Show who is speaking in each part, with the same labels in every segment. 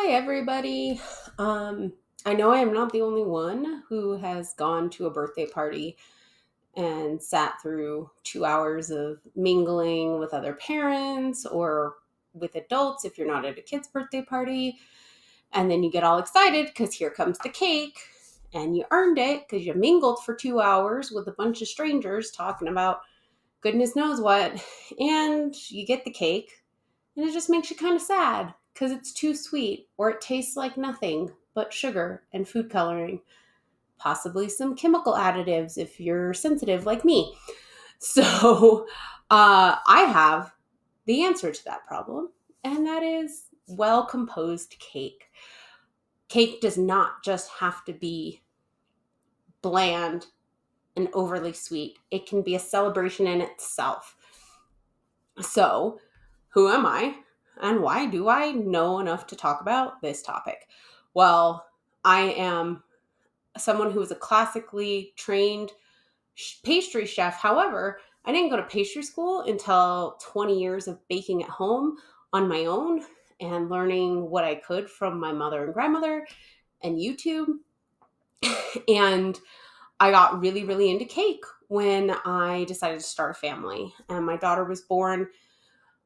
Speaker 1: Hi, everybody. I know I am not the only one who has gone to a birthday party and sat through 2 hours of mingling with other parents or with adults if you're not at a kid's birthday party. And then you get all excited because here comes the cake and you earned it because you mingled for 2 hours with a bunch of strangers talking about goodness knows what. And you get the cake and it just makes you kind of sad because it's too sweet or it tastes like nothing but sugar and food coloring, possibly some chemical additives if you're sensitive like me. So I have the answer to that problem, and that is well composed cake. Cake does not just have to be bland and overly sweet, it can be a celebration in itself. So, who am I? And why do I know enough to talk about this topic? Well, I am someone who is a classically trained pastry chef. However, I didn't go to pastry school until 20 years of baking at home on my own and learning what I could from my mother and grandmother and YouTube. And I got really, really into cake when I decided to start a family. And my daughter was born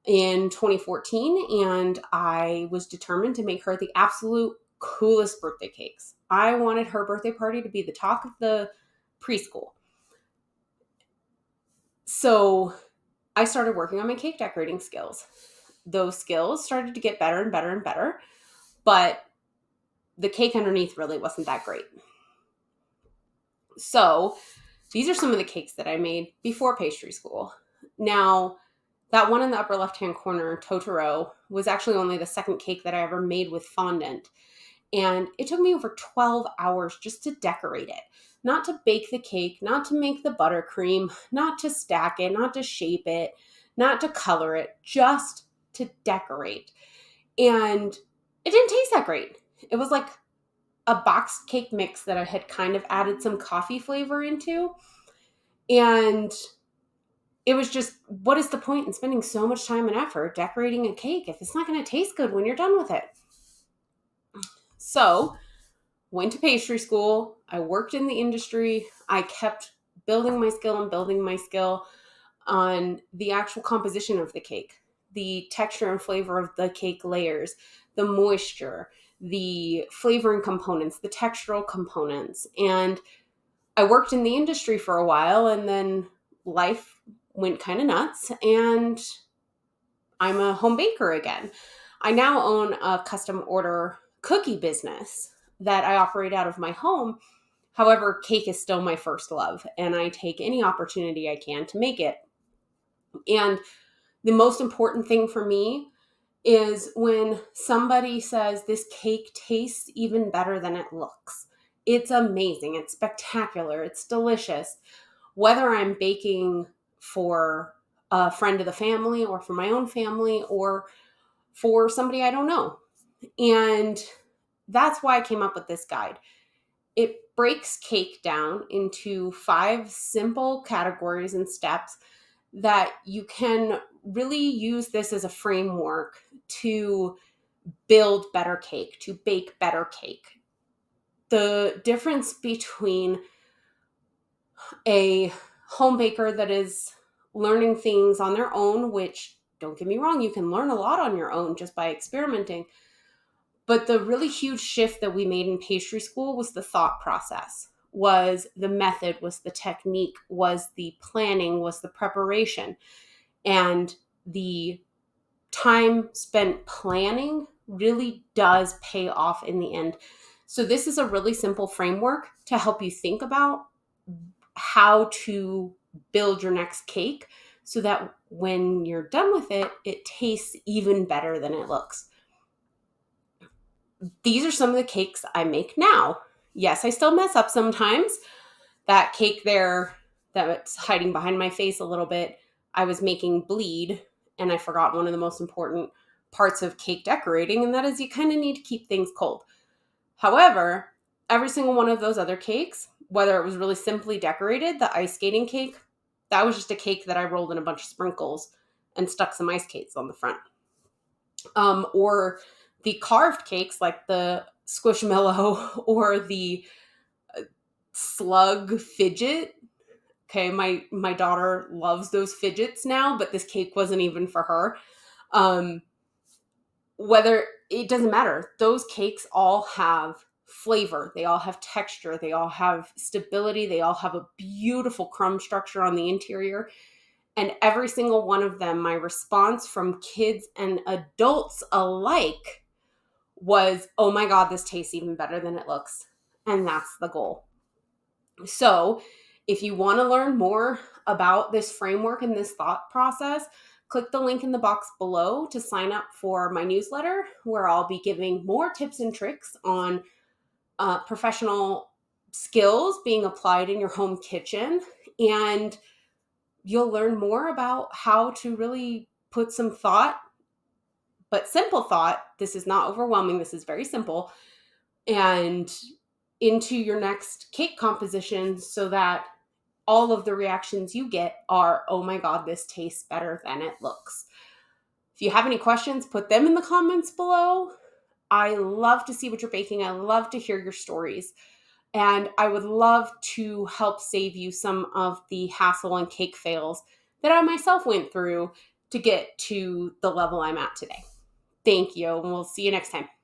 Speaker 1: in 2014, and I was determined to make her the absolute coolest birthday cakes. I wanted her birthday party to be the talk of the preschool. So I started working on my cake decorating skills. Those skills started to get better and better and better, but the cake underneath really wasn't that great. So these are some of the cakes that I made before pastry school. Now, that one in the upper left-hand corner, Totoro, was actually only the second cake that I ever made with fondant. And it took me over 12 hours just to decorate it. Not to bake the cake, not to make the buttercream, not to stack it, not to shape it, not to color it, just to decorate. And it didn't taste that great. It was like a boxed cake mix that I had kind of added some coffee flavor into. And it was just, what is the point in spending so much time and effort decorating a cake if it's not going to taste good when you're done with it? So, went to pastry school. I worked in the industry. I kept building my skill and building my skill on the actual composition of the cake, the texture and flavor of the cake layers, the moisture, the flavoring components, the textural components. And I worked in the industry for a while, and then life went kind of nuts, and I'm a home baker again. I now own a custom order cookie business that I operate out of my home. However, cake is still my first love, and I take any opportunity I can to make it. And the most important thing for me is when somebody says this cake tastes even better than it looks. It's amazing. It's spectacular. It's delicious. Whether I'm baking for a friend of the family or for my own family or for somebody I don't know. And that's why I came up with this guide. It breaks cake down into 5 simple categories and steps that you can really use this as a framework to build better cake, to bake better cake. The difference between a home baker that is learning things on their own, which, don't get me wrong, you can learn a lot on your own just by experimenting. But the really huge shift that we made in pastry school was the thought process, was the method, was the technique, was the planning, was the preparation. And the time spent planning really does pay off in the end. So this is a really simple framework to help you think about how to build your next cake so that when you're done with it, it tastes even better than it looks. These are some of the cakes I make now. Yes, I still mess up sometimes. That cake there that's hiding behind my face a little bit, I was making bleed, and I forgot one of the most important parts of cake decorating, and that is you kind of need to keep things cold. However, every single one of those other cakes, whether it was really simply decorated, the ice skating cake, that was just a cake that I rolled in a bunch of sprinkles and stuck some ice skates on the front. Or the carved cakes like the Squishmallow or the slug fidget. Okay, my daughter loves those fidgets now, but this cake wasn't even for her. Um, whether it doesn't matter, those cakes all have flavor, they all have texture, they all have stability, they all have a beautiful crumb structure on the interior. And every single one of them, my response from kids and adults alike was, oh my God, this tastes even better than it looks. And that's the goal. So, if you want to learn more about this framework and this thought process, click the link in the box below to sign up for my newsletter, where I'll be giving more tips and tricks on professional skills being applied in your home kitchen. And you'll learn more about how to really put some thought, but simple thought. This is not overwhelming, this is very simple, and into your next cake composition so that all of the reactions you get are, oh my God, this tastes better than it looks. If you have any questions, put them in the comments below. I love to see what you're baking. I love to hear your stories. And I would love to help save you some of the hassle and cake fails that I myself went through to get to the level I'm at today. Thank you, and we'll see you next time.